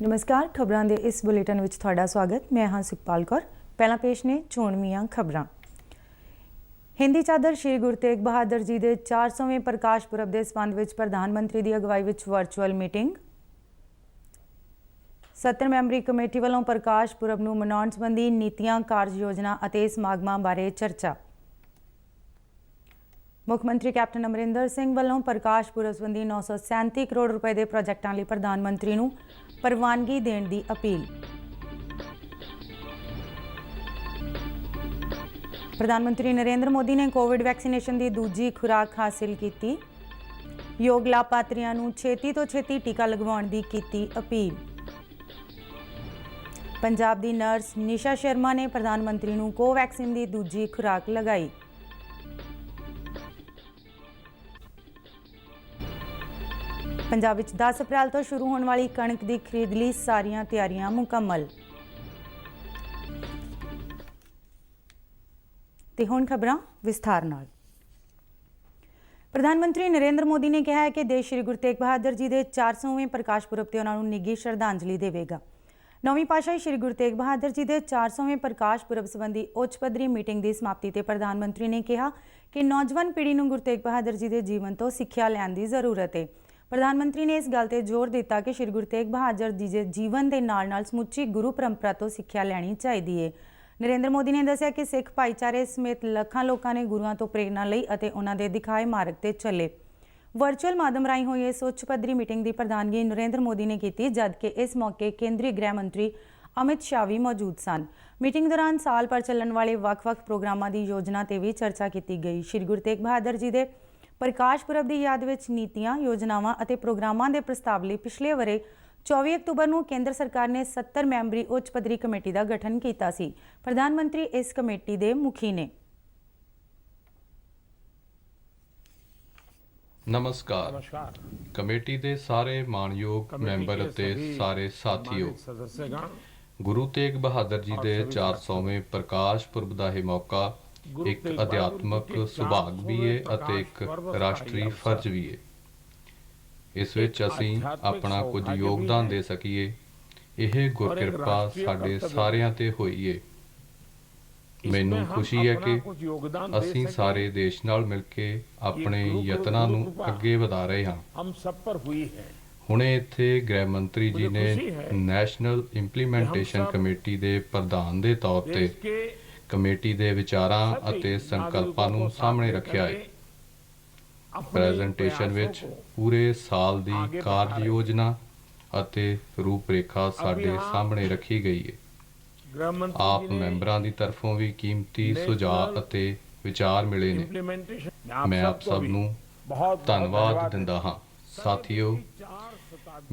नमस्कार, खबरां दे इस बुलेटिन विच तुहाडा स्वागत। मैं हाँ सुखपाल कौर। पहला पेश ने चोणवीआं खबरां। हिंदी चादर श्री गुरु तेग बहादुर जी के 400वें प्रकाश पुरब के संबंध में प्रधानमंत्री की अगवाई में वर्चुअल मीटिंग। 70 मैंबरी कमेटी वालों प्रकाश पुरब नूं मनाउण संबंधी नीतियां, कार्य योजना और समागमां बारे चर्चा। मुख्यमंत्री कैप्टन अमरिंदर सिंह वालों प्रकाश पुरब संबंधी 937 करोड़ रुपए के प्रोजेक्टों लिए प्रधानमंत्री नूं प्रवानगी देने की अपील। प्रधानमंत्री नरेंद्र मोदी ने कोविड वैक्सीनेशन की दूजी खुराक हासिल की। योग लाभार्थियों नूं छेती तो छेती टीका लगवाउण दी कीती अपील। पंजाब दी नर्स निशा शर्मा ने प्रधानमंत्री नूं कोवैक्सीन की दूजी खुराक लगाई। पंजाब विच 10 अप्रैल तो शुरू होने वाली कणक की खरीद लई सारियां तैयारियां मुकम्मल। ते हुण खबरां विस्तार नाल। प्रधानमंत्री नरेंद्र मोदी ने कहा है कि देश श्री गुरु तेग बहादुर जी के 400वें प्रकाश पुरब ते उन्हां नूं निੱਘी श्रद्धांजलि देवेगा। नौवीं पातशाही श्री गुरु तेग बहादुर जी के 400वें प्रकाश पुरब संबंधी उच्च पद्धरी मीटिंग की समाप्ति ते प्रधानमंत्री ने कहा कि नौजवान पीढ़ी नूं गुरु तेग बहादुर जी के जीवन तो सिੱਖਿਆ लैण की जरूरत है। प्रधानमंत्री ने इस गल ते जोर दिता कि श्री गुरु तेग बहादुर जी के जीवन के नाल समुची गुरु परंपरा तो सिੱਖਿਆ लैनी चाहिए है। नरेंद्र मोदी ने दस्सिया कि सिख भाईचारे समेत लखां लोगों ने गुरुआं तो प्रेरणा लई अते उन्हां दे दिखाए मार्ग ते चले। वर्चुअल माध्यम राही हुई इस उच्च पद्धरी मीटिंग की प्रधानगी नरेंद्र मोदी ने की, जबकि इस मौके केंद्रीय गृह मंत्री अमित शाह भी मौजूद सन। मीटिंग दौरान साल भर चलण वाले वक्-वक् प्रोग्रामां की योजना ते भी चर्चा की गई। श्री गुरु तेग बहादुर जी के प्रकाश पुरब की याद में नीतियां, योजनावां और प्रोग्रामां के प्रस्ताव लिए पिछले वरे 24 अक्तूबर को केंद्र सरकार ने 70 मैंबरी उच्च पद्धरी कमेटी का गठन किया सी। प्रधानमंत्री इस कमेटी के मुखी ने। नमस्कार। कमेटी के सारे मानयोग मैंबर ते सारे साथियों, गुरु तेग बहादुर जी के 400वें प्रकाश पुरब का यह मौका एक अध्यात्मक सुभाग भी है और एक राष्ट्रीय फर्ज भी है। इस विच असीं अपना कुछ योगदान दे सकीए, यह गुरकिरपा साडे सारियां ते होई है। मैनूं खुशी है कि असीं सारे देश नाल मिल के अपने यत्नां नूं अगे वधा रहे हां। हम सब पर हुई है। हुणे इत्थे गृह मंत्री जी ने नैशनल इंप्लीमेंटेशन कमेटी के प्रधान के तौर ते कमेटी के विचारां अते संकल्पां नूं सामने रखिया है। प्रेजेंटेशन विच पूरे साल की कार्य योजना अते रूपरेखा साडे सामने रखी गई है। आप मैंबरां दी तरफों भी कीमती सुझाव अते विचार मिले ने। मैं आप सब नूं धन्नवाद दिंदा हां। साथियों,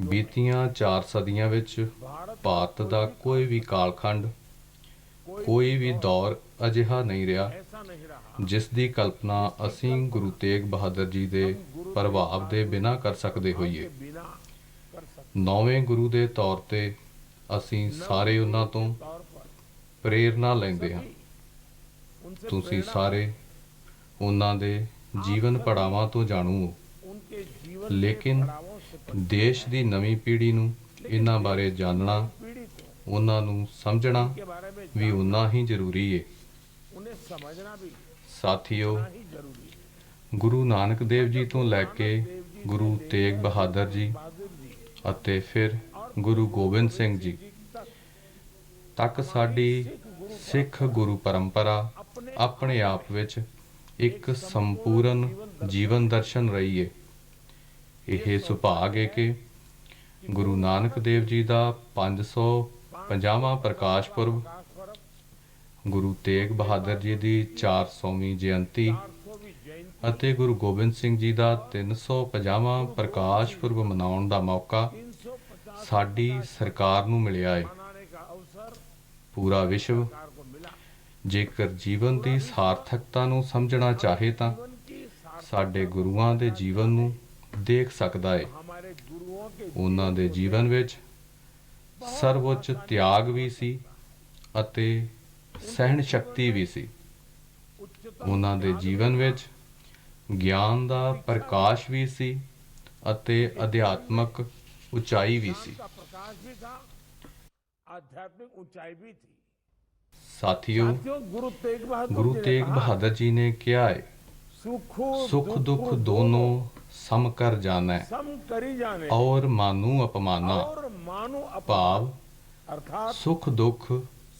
बीतियां 4 सदियां विच भारत दा कोई भी कालखंड, कोई भी दौर अजिहा नहीं रहा जिस दी कल्पना असीं गुरु तेग बहादुर जी के प्रभाव दे बिना कर सकते होइए। 9वें गुरु के तौर ते असीं सारे उन्हां तो प्रेरणा लैंदे हां। तुसीं सारे उन्हां दे जीवन पड़ावां तो जाणू हो, लेकिन देश की नवीं पीढ़ी नूं इन्हां बारे जानना, उन्हां नूं समझना भी उन्ना ही जरूरी है। साथियों, गुरु नानक देव जी तो लैके गुरु तेग बहादुर जी अते फिर गुरु गोबिंद सिंह जी तक साडी सिख गुरु परंपरा अपने आप विच एक संपूर्ण जीवन दर्शन रही है। यह सुभाग है कि गुरु नानक देव जी का 550वां प्रकाश पुरब, गुरु तेग बहादुर जी की 400वीं जयंती अते गुरु गोबिंद सिंह जी का 350वां प्रकाश पुरब मनाउण का मौका साडी सरकार नूं मिलिया है। पूरा विश्व जेकर जीवन की सार्थकता नूं समझना चाहे तां साडे गुरुआं दे जीवन नूं देख सकदा है। उन्हां दे जीवन विच सर्वोच्च त्याग भी सी अते सहन शक्ति भी सी। उन्हां दे जीवन विच ज्ञान दा प्रकाश भी सी अते अध्यात्मक ਉਚਾਈ ਵੀ ਸੀ। का प्रकाश भी था, आध्यात्मिक ऊंचाई भी थी। ਸਾਥੀਓ, साथियों, गुरु तेग बहादुर ਗੁਰੂ जी ने ਤੇਗ कहा, ਬਹਾਦਰ ਜੀ ਨੇ ਕਿਹਾ ਹੈ, सुख दुख दोनों सम कर जाना है सम करी जाने और मानू अपमाना। और मानो भाव अर्थात सुख दुख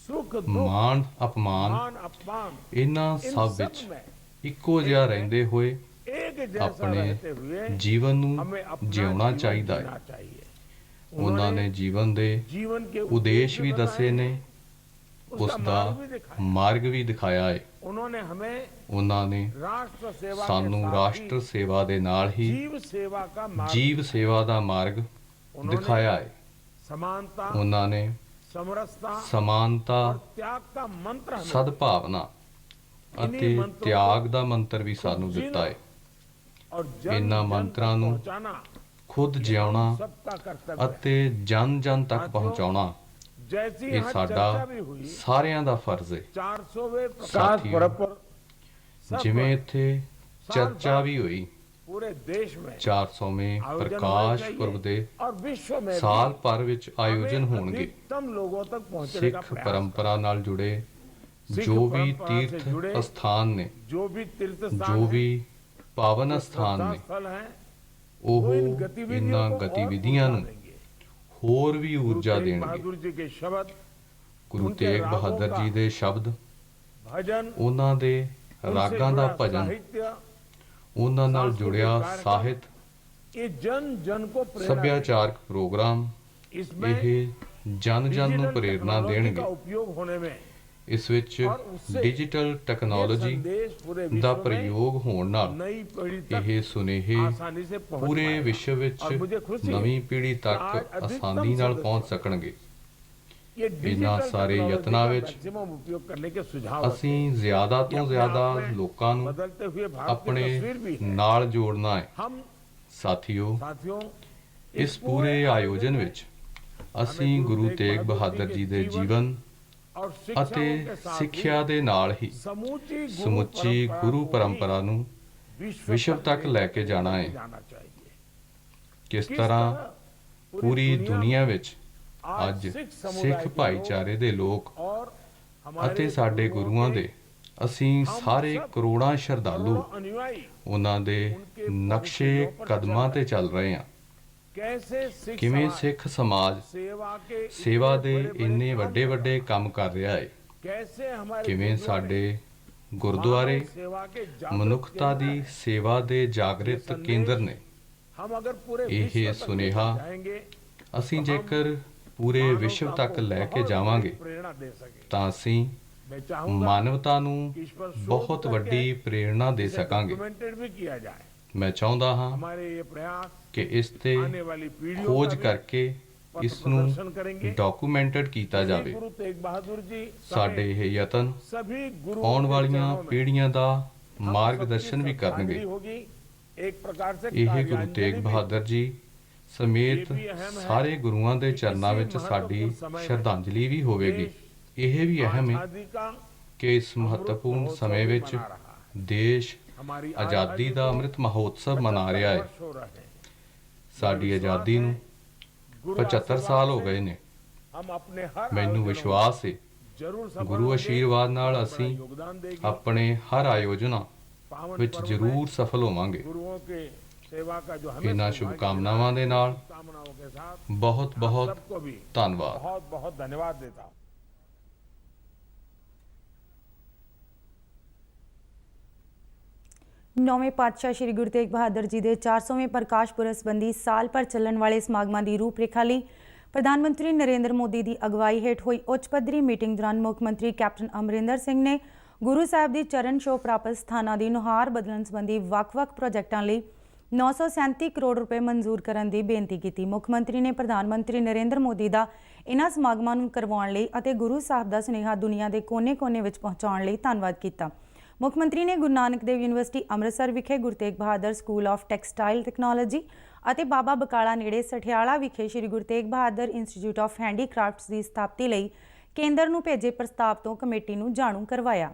सुख दुख ਮਾਣ ਅਪਮਾਨ मान अपमान ਇਹਨਾਂ इन ਸਭ सब ਵਿੱਚ में ਇੱਕੋ ਜਿਹਾ ਰਹਿੰਦੇ ਹੋਏ एक जैसा ਆਪਣੇ रहते हुए ਜੀਵਨ ਨੂੰ हमें अपना ਜਿਉਣਾ जीवन ਚਾਹੀਦਾ जीना ਹੈ। चाहिए। ਉਹਨਾਂ ਨੇ ਜੀਵਨ ਦੇ जीवन के ਉਦੇਸ਼ ਵੀ बताए, ਦੱਸੇ ਨੇ, उसका ਉਸ ਦਾ मार्ग भी दिखाया। ਮਾਰਗ ਵੀ ਦਿਖਾਇਆ ਹੈ। उन्होंने हमें ਉਹਨਾਂ ਨੇ राष्ट्र सेवा के ਸਾਨੂੰ साथ ਰਾਸ਼ਟਰ ही ਸੇਵਾ ਦੇ ਨਾਲ ਹੀ जीव सेवा का मार्ग ਜੀਵ ਸੇਵਾ ਦਾ ਮਾਰਗ उन्होंने ਦਿਖਾਇਆ ਹੈ। समानता ਉਹਨਾਂ ਨੇ समरसता ਸਮਾਨਤਾ, और त्याग का मंत्र हमें ਸਦਭਾਵਨਾ ਅਤੇ ਤਿਆਗ ਦਾ ਮੰਤਰ ਵੀ ਸਾਨੂੰ ਦਿੱਤਾ ਹੈ। और जन ਇਹਨਾਂ जन तक ਮੰਤਰਾਂ ਨੂੰ पहुंचाना ਖੁਦ ਜਿਉਣਾ सबका कर्तव्य है। ਅਤੇ ਜਨ ਜਨ ਤੱਕ ਪਹੁੰਚਾਉਣਾ जैसी ਇਹ यहाँ ਸਾਡਾ चर्चा भी हुई, ਸਾਰਿਆਂ ਦਾ ਫਰਜ਼ ਹੈ। 400वें प्रकाश साथियों, पर्व पर सब ਜਿਵੇਂ ਇੱਥੇ ਚਰਚਾ भी ਹੋਈ, पूरे देश में 400ਵੇਂ आयोजन ਪ੍ਰਕਾਸ਼ होने ਪੁਰਬ ਦੇ चाहिए और विश्व में ਸਾਲ भी ਭਰ ਵਿੱਚ ਆਯੋਜਨ हमें ਹੋਣਗੇ। अधिकतम लोगों तक पहुंचने का ਸਿੱਖ प्रयास ਪਰੰਪਰਾ ਨਾਲ ਜੁੜੇ ਸਿੱਖ ਜੋ ਵੀ ਪਰੰਪਰਾ ਸੇ ਜੁੜੇ ਤੀਰਥ ਸਥਾਨ ਨੇ, जो भी तीर्थ ਜੋ स्थान ਵੀ है, ਪਾਵਨ जो ਸਥਾਨ श्रद्धा ਨੇ, स्थल है, ਉਹ वो इन ਇਹਨਾਂ गतिविधियों को और ਗਤੀਵਿਧੀਆਂ ऊर्जा ਨੂੰ देंगे। ਹੋਰ ਵੀ गुरु ਊਰਜਾ तेग ਦੇਣਗੇ। बहादुर जी के शब्द, ਗੁਰੂ उनके ਤੇਗ रागों ਬਹਾਦਰ का ਜੀ ਦੇ ਸ਼ਬਦ, भजन, ਉਹਨਾਂ ਦੇ उनसे ਰਾਗਾਂ ਦਾ जुड़ा ਭਜਨ, साहित्य, ਉਹਨਾਂ ਨਾਲ सांस्कृतिक ਜੁੜਿਆ कार्यक्रम, ਸਾਹਿਤ, ये जन जन को प्रेरणा ਸੱਭਿਆਚਾਰਕ ਪ੍ਰੋਗਰਾਮ, देंगे। इसमें ਇਹ ਜਨ ਜਨ ਨੂੰ डिजिटल ਪ੍ਰੇਰਣਾ टेक्नोलॉजी ਦੇਣਗੇ। का उपयोग होने में ਇਸ ਵਿੱਚ और उससे ਡਿਜੀਟਲ ये ਟੈਕਨੋਲੋਜੀ संदेश पूरे ਦਾ विश्व में ਪ੍ਰਯੋਗ ਹੋਣ ਨਾਲ नई पीढ़ी तक ਇਹ ਸੁਨੇਹੇ आसानी से पहुंच ਪੂਰੇ पाएगा। ਵਿਸ਼ਵ ਵਿੱਚ और मुझे खुशी है ਨਵੀਂ ਪੀੜ੍ਹੀ आज ਤੱਕ अधिकतम ਆਸਾਨੀ ਨਾਲ सदस्य ਪਹੁੰਚ ਸਕਣਗੇ। ये ਇਹਨਾਂ डिजिटल ਸਾਰੇ टेक्नोलॉजी ਯਤਨਾਂ का ਵਿੱਚ मैक्सिमम उपयोग करने के सुझाव ਅਸੀਂ रखते हैं। ਜ਼ਿਆਦਾ ये ਤੋਂ अपने ਜ਼ਿਆਦਾ आप में ਲੋਕਾਂ ਨੂੰ बदलते हुए भारत की ਆਪਣੇ तस्वीर भी है। ਨਾਲ ਜੋੜਨਾ ਹੈ। हम ਸਾਥੀਓ, साथियों ਇਸ ਪੂਰੇ ਆਯੋਜਨ ਵਿੱਚ ਅਸੀਂ ਗੁਰੂ ਤੇਗ ਬਹਾਦਰ ਜੀ ਦੇ ਜੀਵਨ और ਅਤੇ शिक्षाओं के साथ ਸਿੱਖਿਆ ਦੇ ਨਾਲ ਹੀ समूची ਸਮੁੱਚੀ ਗੁਰੂ ਪਰੰਪਰਾ ਨੂੰ ਵਿਸ਼ਵ ਤੱਕ ਲੈ ਕੇ ਜਾਣਾ ਹੈ। जाना चाहिए। ਕਿਸ ਤਰ੍ਹਾਂ ਪੂਰੀ ਦੁਨੀਆ ਵਿੱਚ ਅੱਜ ਸਿੱਖ ਭਾਈਚਾਰੇ ਦੇ ਲੋਕ और ਅਤੇ ਸਾਡੇ ਗੁਰੂਆਂ ਦੇ ਅਸੀਂ ਸਾਰੇ ਕਰੋੜਾਂ ਸ਼ਰਧਾਲੂ अनुयायी ਉਹਨਾਂ ਦੇ ਨਕਸ਼ੇ ਕਦਮਾਂ ਤੇ ਚੱਲ ਰਹੇ ਹਾਂ। कैसे सिख ਕਿਵੇਂ समाज ਸਿੱਖ ਸਮਾਜ सेवा के ਸੇਵਾ ਦੇ बड़े-बड़े ਇੰਨੇ काम ਵੱਡੇ कर ਵੱਡੇ ਕੰਮ ਕਰ ਰਿਹਾ ਹੈ। कैसे हमारे ਕਿਵੇਂ गुरुओं ਸਾਡੇ ने ਗੁਰਦੁਆਰੇ मानव सेवा के जागृत ਮਨੁੱਖਤਾ केंद्र ਦੀ हैं। ਸੇਵਾ ਦੇ ਜਾਗਰਿਤ ਕੇਂਦਰ ਨੇ। हम अगर पूरे ਇਹ विश्व तक ਸੁਨੇਹਾ लेकर जाएंगे ਅਸੀਂ ਜੇਕਰ ਪੂਰੇ ਵਿਸ਼ਵ मानवता ਤੱਕ को ਲੈ ਕੇ बहुत ਜਾਵਾਂਗੇ बड़ी प्रेरणा दे सके। ਤਾਂ ਅਸੀਂ मैं चाहूंगा ਮਾਨਵਤਾ ਨੂੰ कि इस पर शोध ਬਹੁਤ करके ਵੱਡੀ ਪ੍ਰੇਰਣਾ ਦੇ इसे ਸਕਾਂਗੇ। documented भी किया जाए। ਮੈਂ ਚਾਹੁੰਦਾ ਹਾਂ हमारे ये प्रयास ਕਿ ਇਸ ਤੇ आने वाली पीढ़ियों ਖੋਜ का भी ਕਰਕੇ पथ ਇਸ ਨੂੰ प्रदर्शन करेंगे। ਡਾਕੂਮੈਂਟਡ ਕੀਤਾ ਜਾਵੇ। गुरु तेग बहादुर जी ਸਾਡੇ समेत ਇਹ ਯਤਨ सभी गुरुओं ਆਉਣ के ਵਾਲੀਆਂ चरणों में ਪੀੜ੍ਹੀਆਂ ਦਾ हम ਮਾਰਗਦਰਸ਼ਨ ਵੀ सबकी ਕਰਨਗੇ। श्रद्धांजलि होगी। एक प्रकार से ਇਹ ਗੁਰੂ कार्यांजलि ਤੇਗ भी। ਬਹਾਦਰ ਜੀ ਸਮੇਤ ਸਾਰੇ ਗੁਰੂਆਂ ਦੇ ਚਰਨਾਂ ਵਿੱਚ ਸਾਡੀ ਸ਼ਰਧਾਂਜਲੀ ਵੀ ਹੋਵੇਗੀ। ਇਹ ਵੀ ਅਹਿਮ ਹੈ आजादी का ਕਿ ਇਸ ਮਹੱਤਵਪੂਰਨ ਸਮੇਂ ਵਿੱਚ मना रहा। ਦੇਸ਼ हमारी ਆਜ਼ਾਦੀ ਦਾ ਅੰਮ੍ਰਿਤ ਮਹੋਤਸਵ ਮਨਾ ਰਿਹਾ ਹੈ। वर्ष हो रहे हैं। ਸਾਡੀ ਆਜ਼ਾਦੀ ਨੂੰ गुरु 75 आशीर्वाद ਸਾਲ ਹੋ से ਗਏ ਨੇ। हम अपने हर ਮੈਨੂੰ आयोजनों ਵਿਸ਼ਵਾਸ ਹੈ में जरूर सफल ਗੁਰੂ होंगे, ਆਸ਼ੀਰਵਾਦ ਨਾਲ बड़ा ਅਸੀਂ योगदान देंगे। ਆਪਣੇ हर ਆਯੋਜਨਾਂ पावन ਵਿੱਚ पर्व में ਜ਼ਰੂਰ ਸਫਲ ਹੋਵਾਂਗੇ। गुरुओं के सेवा का जो हमें ਇਹਨਾਂ सौभाग्य ਸ਼ੁਭਕਾਮਨਾਵਾਂ ਦੇ मिला है, ਨਾਲ कामनाओं के साथ ਬਹੁਤ आप ਬਹੁਤ सबको भी ਧੰਨਵਾਦ। बहुत बहुत धन्यवाद देता हूँ। ਨੌਵੇਂ ਪਾਤਸ਼ਾਹ ਸ੍ਰੀ ਗੁਰੂ ਤੇਗ ਬਹਾਦਰ ਜੀ ਦੇ 400ਵੇਂ ਪ੍ਰਕਾਸ਼ ਪੁਰਬ ਸੰਬੰਧੀ ਸਾਲ ਭਰ ਚੱਲਣ ਵਾਲੇ ਸਮਾਗਮਾਂ ਦੀ ਰੂਪਰੇਖਾ ਲਈ ਪ੍ਰਧਾਨ ਮੰਤਰੀ ਨਰਿੰਦਰ ਮੋਦੀ ਦੀ ਅਗਵਾਈ ਹੇਠ ਹੋਈ ਉੱਚ ਪੱਧਰੀ ਮੀਟਿੰਗ ਦੌਰਾਨ ਮੁੱਖ ਮੰਤਰੀ ਕੈਪਟਨ ਅਮਰਿੰਦਰ ਸਿੰਘ ਨੇ ਗੁਰੂ ਸਾਹਿਬ ਦੀ ਚਰਨ ਛੋਹ ਪ੍ਰਾਪਤ ਸਥਾਨਾਂ ਦੀ ਨੁਹਾਰ ਬਦਲਣ ਸੰਬੰਧੀ ਵੱਖ-ਵੱਖ ਪ੍ਰੋਜੈਕਟਾਂ ਲਈ 937 ਕਰੋੜ ਰੁਪਏ ਮਨਜ਼ੂਰ ਕਰਨ ਦੀ ਬੇਨਤੀ ਕੀਤੀ। ਮੁੱਖ ਮੰਤਰੀ ਨੇ ਪ੍ਰਧਾਨ ਮੰਤਰੀ ਨਰਿੰਦਰ ਮੋਦੀ ਦਾ ਇਹਨਾਂ ਸਮਾਗਮਾਂ ਨੂੰ ਕਰਵਾਉਣ ਲਈ ਅਤੇ ਗੁਰੂ ਸਾਹਿਬ ਦਾ ਸੁਨੇਹਾ ਦੁਨੀਆ ਦੇ ਕੋਨੇ-ਕੋਨੇ ਵਿੱਚ ਪਹੁੰਚਾਉਣ ਲਈ ਧੰਨਵਾਦ ਕੀਤਾ। ਮੁੱਖ ਮੰਤਰੀ ਨੇ ਗੁਰੂ ਨਾਨਕ ਦੇਵ ਯੂਨੀਵਰਸਿਟੀ ਅੰਮ੍ਰਿਤਸਰ ਵਿਖੇ Guru Tegh Bahadur school of textile technology ਅਤੇ ਬਾਬਾ ਬਕਾਲਾ ਨੇੜੇ ਸਠਿਆਲਾ ਵਿਖੇ Sri Guru Tegh Bahadur institute of handicrafts ਦੀ ਸਥਾਪਤੀ ਲਈ ਕੇਂਦਰ ਨੂੰ ਭੇਜੇ ਪ੍ਰਸਤਾਵ ਤੋਂ ਕਮੇਟੀ ਨੂੰ ਜਾਣੂ ਕਰਵਾਇਆ।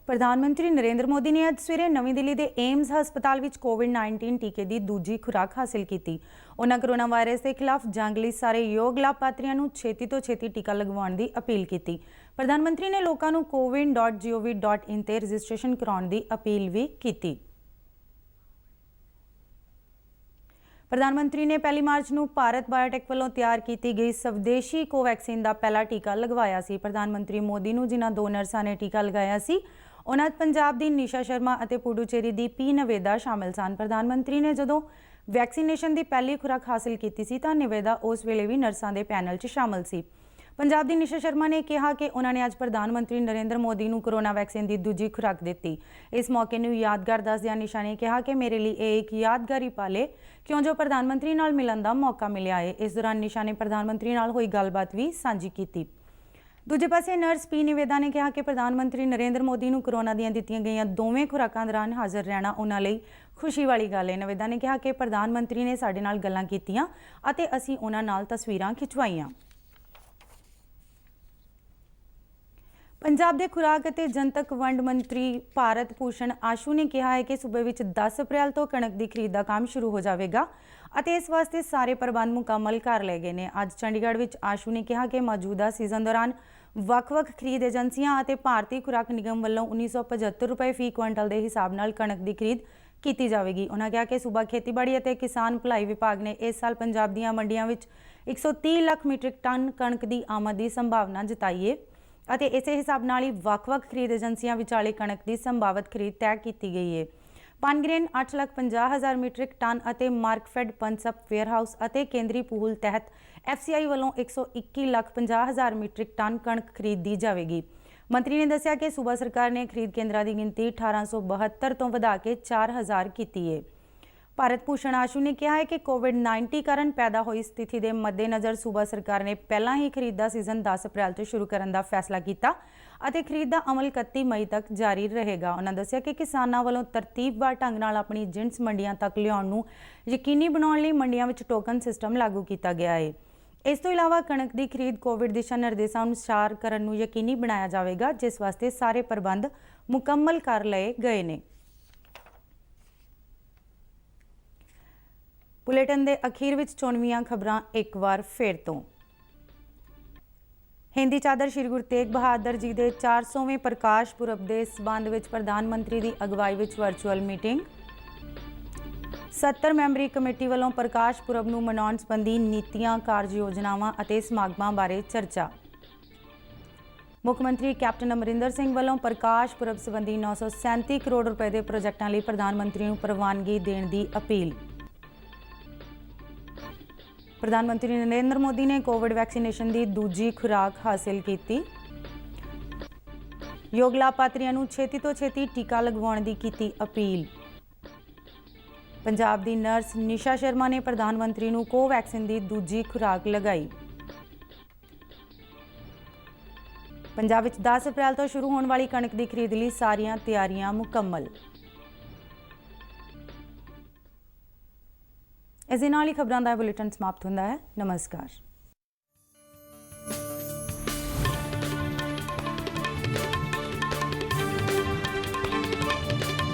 ਪ੍ਰਧਾਨ ਮੰਤਰੀ ਨਰਿੰਦਰ ਮੋਦੀ ਨੇ ਅੱਜ ਸਵੇਰੇ ਨਵੀਂ ਦਿੱਲੀ ਦੇ ਏਮਜ਼ ਹਸਪਤਾਲ ਵਿੱਚ ਕੋਵਿਡ-19 ਟੀਕੇ ਦੀ ਦੂਜੀ ਖੁਰਾਕ ਹਾਸਲ ਕੀਤੀ। ਉਹਨਾਂ ਕੋਰੋਨਾ ਵਾਇਰਸ ਦੇ ਖਿਲਾਫ ਜੰਗ ਲਈ ਸਾਰੇ ਯੋਗ ਲਾਭਪਾਤਰੀਆਂ ਨੂੰ ਛੇਤੀ ਤੋਂ ਛੇਤੀ ਟੀਕਾ ਲਗਵਾਉਣ ਦੀ ਅਪੀਲ ਕੀਤੀ। ਪ੍ਰਧਾਨ ਮੰਤਰੀ ਨੇ ਲੋਕਾਂ ਨੂੰ cowin.gov.in ਤੇ ਰਜਿਸਟ੍ਰੇਸ਼ਨ ਕਰਾਉਣ ਦੀ ਅਪੀਲ ਵੀ ਕੀਤੀ। ਪ੍ਰਧਾਨ ਮੰਤਰੀ ਨੇ 1 ਮਾਰਚ ਨੂੰ ਭਾਰਤ ਬਾਇਓਟੈਕ ਵੱਲੋਂ ਤਿਆਰ ਕੀਤੀ ਗਈ ਸਵਦੇਸ਼ੀ ਕੋਵੈਕਸਿਨ ਦਾ ਪਹਿਲਾ ਟੀਕਾ ਲਗਵਾਇਆ ਸੀ। ਪ੍ਰਧਾਨ ਮੰਤਰੀ ਮੋਦੀ ਨੂੰ ਜਿਨ੍ਹਾਂ 2 ਨਰਸਾਂ ਨੇ ਟੀਕਾ ਲਗਾਇਆ ਸੀ ਉਹਨਾਂ ਪੰਜਾਬ ਦੀ ਨਿਸ਼ਾ ਸ਼ਰਮਾ ਅਤੇ ਪੁਡੂਚੇਰੀ ਦੀ ਪੀ ਨਵੇਦਾ ਸ਼ਾਮਲ ਸਨ। ਪ੍ਰਧਾਨ ਮੰਤਰੀ ਨੇ ਜਦੋਂ ਵੈਕਸੀਨੇਸ਼ਨ ਦੀ ਪਹਿਲੀ ਖੁਰਾਕ ਹਾਸਲ ਕੀਤੀ ਸੀ ਤਾਂ ਨਵੇਦਾ ਉਸ ਵੇਲੇ ਵੀ ਨਰਸਾਂ ਦੇ ਪੈਨਲ 'ਚ ਸ਼ਾਮਲ ਸੀ। ਪੰਜਾਬ ਦੀ ਨਿਸ਼ਾ ਸ਼ਰਮਾ ਨੇ ਕਿਹਾ ਕਿ ਉਹਨਾਂ ਨੇ ਅੱਜ ਪ੍ਰਧਾਨ ਮੰਤਰੀ ਨਰਿੰਦਰ ਮੋਦੀ ਨੂੰ ਕੋਰੋਨਾ ਵੈਕਸੀਨ ਦੀ ਦੂਜੀ ਖੁਰਾਕ ਦਿੱਤੀ। ਇਸ ਮੌਕੇ ਨੂੰ ਯਾਦਗਾਰ ਦੱਸਦਿਆਂ ਨਿਸ਼ਾ ਨੇ ਕਿਹਾ ਕਿ ਮੇਰੇ ਲਈ ਇਹ ਇੱਕ ਯਾਦਗਾਰੀ ਪਲ ਹੈ ਕਿਉਂ ਜੋ ਪ੍ਰਧਾਨ ਮੰਤਰੀ ਨਾਲ ਮਿਲਣ ਦਾ ਮੌਕਾ ਮਿਲਿਆ ਹੈ। ਇਸ ਦੌਰਾਨ ਨਿਸ਼ਾ ਨੇ ਪ੍ਰਧਾਨ ਮੰਤਰੀ ਨਾਲ ਹੋਈ ਗੱਲਬਾਤ ਵੀ ਸਾਂਝੀ ਕੀਤੀ। ਦੂਜੇ ਪਾਸੇ ਨਰਸ ਪੀ ਨਿਵੇਦਾ ਨੇ ਕਿਹਾ ਕਿ ਪ੍ਰਧਾਨ ਮੰਤਰੀ ਨਰਿੰਦਰ ਮੋਦੀ ਨੂੰ ਕੋਰੋਨਾ ਦੀਆਂ ਦਿੱਤੀਆਂ ਗਈਆਂ ਦੋਵੇਂ ਖੁਰਾਕਾਂ ਦੌਰਾਨ ਹਾਜ਼ਰ ਰਹਿਣਾ ਉਹਨਾਂ ਲਈ ਖੁਸ਼ੀ ਵਾਲੀ ਗੱਲ ਹੈ। ਨਿਵੇਦਾ ਨੇ ਕਿਹਾ ਕਿ ਪ੍ਰਧਾਨ ਮੰਤਰੀ ਨੇ ਸਾਡੇ ਨਾਲ ਗੱਲਾਂ ਕੀਤੀਆਂ ਅਤੇ ਅਸੀਂ ਉਹਨਾਂ ਨਾਲ ਤਸਵੀਰਾਂ ਖਿਚਵਾਈਆਂ। ਪੰਜਾਬ ਦੇ ਖੁਰਾਕ ਅਤੇ ਜਨਤਕ ਵੰਡ ਮੰਤਰੀ ਭਾਰਤ ਭੂਸ਼ਣ ਆਸ਼ੂ ਨੇ ਕਿਹਾ ਹੈ ਕਿ ਸੂਬੇ ਵਿੱਚ 10 ਅਪ੍ਰੈਲ ਤੋਂ ਕਣਕ ਦੀ ਖਰੀਦ ਦਾ ਕੰਮ ਸ਼ੁਰੂ ਹੋ ਜਾਵੇਗਾ ਅਤੇ ਇਸ ਵਾਸਤੇ ਸਾਰੇ ਪ੍ਰਬੰਧ ਮੁਕੰਮਲ ਕਰ ਲਏ ਗਏ ਨੇ। ਅੱਜ ਚੰਡੀਗੜ੍ਹ ਵਿੱਚ ਆਸ਼ੂ ਨੇ ਕਿਹਾ ਕਿ ਮੌਜੂਦਾ ਸੀਜ਼ਨ ਦੌਰਾਨ ਵੱਖ-ਵੱਖ ਖਰੀਦ ਏਜੰਸੀਆਂ ਅਤੇ ਭਾਰਤੀ ਖੁਰਾਕ ਨਿਗਮ ਵੱਲੋਂ 1975 ਰੁਪਏ ਫੀ ਕੁਇੰਟਲ ਦੇ ਹਿਸਾਬ ਨਾਲ ਕਣਕ ਦੀ ਖਰੀਦ ਕੀਤੀ ਜਾਵੇਗੀ। ਉਹਨਾਂ ਕਿਹਾ ਕਿ ਸੂਬਾ ਖੇਤੀਬਾੜੀ ਅਤੇ ਕਿਸਾਨ ਭਲਾਈ ਵਿਭਾਗ ਨੇ ਇਸ ਸਾਲ ਪੰਜਾਬ ਦੀਆਂ ਮੰਡੀਆਂ ਵਿੱਚ 130 ਲੱਖ ਮੀਟ੍ਰਿਕ ਟਨ ਕਣਕ ਦੀ ਆਮਦ ਦੀ ਸੰਭਾਵਨਾ ਜਤਾਈ ਹੈ ਅਤੇ ਇਸੇ ਹਿਸਾਬ ਨਾਲ ਹੀ ਵੱਖ-ਵੱਖ ਖਰੀਦ ਏਜੰਸੀਆਂ ਵਿਚਾਲੇ ਕਣਕ ਦੀ ਸੰਭਾਵਤ ਖਰੀਦ ਤੈਅ ਕੀਤੀ ਗਈ ਹੈ। ਪਨਗ੍ਰੇਨ 8,50,000 ਮੀਟ੍ਰਿਕ ਟਨ ਅਤੇ ਮਾਰਕਫੈਡ ਪਨਸਪ ਵੇਅਰਹਾਊਸ ਅਤੇ ਕੇਂਦਰੀ ਪੂਲ ਤਹਿਤ FCI ਵੱਲੋਂ 121,50,000 ਮੀਟ੍ਰਿਕ ਟਨ ਕਣਕ ਖਰੀਦੀ ਜਾਵੇਗੀ। ਮੰਤਰੀ ਨੇ ਦੱਸਿਆ ਕਿ ਸੂਬਾ ਸਰਕਾਰ ਨੇ ਖਰੀਦ ਕੇਂਦਰਾਂ ਦੀ ਗਿਣਤੀ 1872 ਤੋਂ ਵਧਾ ਕੇ 4,000 ਕੀਤੀ ਹੈ। ਭਾਰਤ ਭੂਸ਼ਣ ਆਸ਼ੂ ਨੇ ਕਿਹਾ ਹੈ ਕਿ ਕੋਵਿਡ-19 ਕਾਰਨ ਪੈਦਾ ਹੋਈ ਸਥਿਤੀ ਦੇ ਮੱਦੇਨਜ਼ਰ ਸੂਬਾ ਸਰਕਾਰ ਨੇ ਪਹਿਲਾਂ ਹੀ ਖਰੀਦ ਦਾ ਸੀਜ਼ਨ 10 ਅਪ੍ਰੈਲ ਤੋਂ ਸ਼ੁਰੂ ਕਰਨ ਦਾ ਫੈਸਲਾ ਕੀਤਾ ਅਤੇ ਖਰੀਦ ਦਾ ਅਮਲ 31 ਮਈ ਤੱਕ ਜਾਰੀ ਰਹੇਗਾ। ਉਹਨਾਂ ਦੱਸਿਆ ਕਿ ਕਿਸਾਨਾਂ ਵੱਲੋਂ ਤਰਤੀਬਵਾਰ ਢੰਗ ਨਾਲ ਆਪਣੀ ਜਿਣਸ ਮੰਡੀਆਂ ਤੱਕ ਲਿਆਉਣ ਨੂੰ ਯਕੀਨੀ ਬਣਾਉਣ ਲਈ ਮੰਡੀਆਂ ਵਿੱਚ ਟੋਕਨ ਸਿਸਟਮ ਲਾਗੂ ਕੀਤਾ ਗਿਆ ਹੈ। ਇਸ ਤੋਂ ਇਲਾਵਾ ਕਣਕ ਦੀ ਖਰੀਦ ਕੋਵਿਡ ਦਿਸ਼ਾ ਨਿਰਦੇਸ਼ਾਂ ਅਨੁਸਾਰ ਕਰਨ ਨੂੰ ਯਕੀਨੀ ਬਣਾਇਆ ਜਾਵੇਗਾ, ਜਿਸ ਵਾਸਤੇ ਸਾਰੇ ਪ੍ਰਬੰਧ ਮੁਕੰਮਲ ਕਰ ਲਏ ਗਏ ਨੇ। ਬੁਲੇਟਿਨ ਦੇ ਅਖੀਰ ਵਿੱਚ ਚੋਣਵੀਆਂ ਖਬਰਾਂ ਇੱਕ ਵਾਰ ਫੇਰ ਤੋਂ। ਹਿੰਦੀ ਚਾਦਰ ਸ਼੍ਰੀ ਗੁਰੂ ਤੇਗ ਬਹਾਦਰ ਜੀ ਦੇ 400ਵੇਂ ਪ੍ਰਕਾਸ਼ ਪੁਰਬ ਦੇ ਸਬੰਧ ਵਿੱਚ ਪ੍ਰਧਾਨ ਮੰਤਰੀ ਦੀ ਅਗਵਾਈ ਵਿੱਚ ਵਰਚੁਅਲ ਮੀਟਿੰਗ। 70 ਮੈਂਬਰੀ ਕਮੇਟੀ ਵੱਲੋਂ ਪ੍ਰਕਾਸ਼ ਪੁਰਬ ਨੂੰ ਮਨਾਉਣ ਸੰਬੰਧੀ ਨੀਤੀਆਂ, ਕਾਰਜ ਯੋਜਨਾਵਾਂ ਅਤੇ ਸਮਾਗਮਾਂ ਬਾਰੇ ਚਰਚਾ। ਮੁੱਖ ਮੰਤਰੀ ਕੈਪਟਨ ਅਮਰਿੰਦਰ ਸਿੰਘ ਵੱਲੋਂ ਪ੍ਰਕਾਸ਼ ਪੁਰਬ ਸੰਬੰਧੀ 937 ਕਰੋੜ ਰੁਪਏ ਦੇ ਪ੍ਰੋਜੈਕਟਾਂ ਲਈ ਪ੍ਰਧਾਨ ਮੰਤਰੀ ਨੂੰ ਪ੍ਰਵਾਨਗੀ ਦੇਣ ਦੀ ਅਪੀਲ। ਪ੍ਰਧਾਨ ਮੰਤਰੀ ਨਰਿੰਦਰ ਮੋਦੀ ਨੇ ਕੋਵਿਡ ਵੈਕਸੀਨੇਸ਼ਨ ਦੀ ਦੂਜੀ ਖੁਰਾਕ ਹਾਸਲ ਕੀਤੀ। ਯੋਗ ਲਾਭਪਾਤਰੀਆਂ ਨੂੰ ਛੇਤੀ ਤੋਂ ਛੇਤੀ ਟੀਕਾ ਲਗਵਾਉਣ ਦੀ ਕੀਤੀ ਅਪੀਲ। ਪੰਜਾਬ ਦੀ ਨਰਸ ਨਿਸ਼ਾ ਸ਼ਰਮਾ ਨੇ ਪ੍ਰਧਾਨ ਮੰਤਰੀ ਨੂੰ ਕੋਵੈਕਸਿਨ ਦੀ ਦੂਜੀ ਖੁਰਾਕ ਲਗਾਈ। ਪੰਜਾਬ ਵਿੱਚ 10 ਅਪ੍ਰੈਲ ਤੋਂ ਸ਼ੁਰੂ ਹੋਣ ਵਾਲੀ ਕਣਕ ਦੀ ਖਰੀਦ ਲਈ ਸਾਰੀਆਂ ਤਿਆਰੀਆਂ ਮੁਕੰਮਲ। ਇਸ ਦੇ ਨਾਲ ਹੀ ਖਬਰਾਂ ਦਾ ਬੁਲੇਟਿਨ ਸਮਾਪਤ ਹੁੰਦਾ ਹੈ। ਨਮਸਕਾਰ।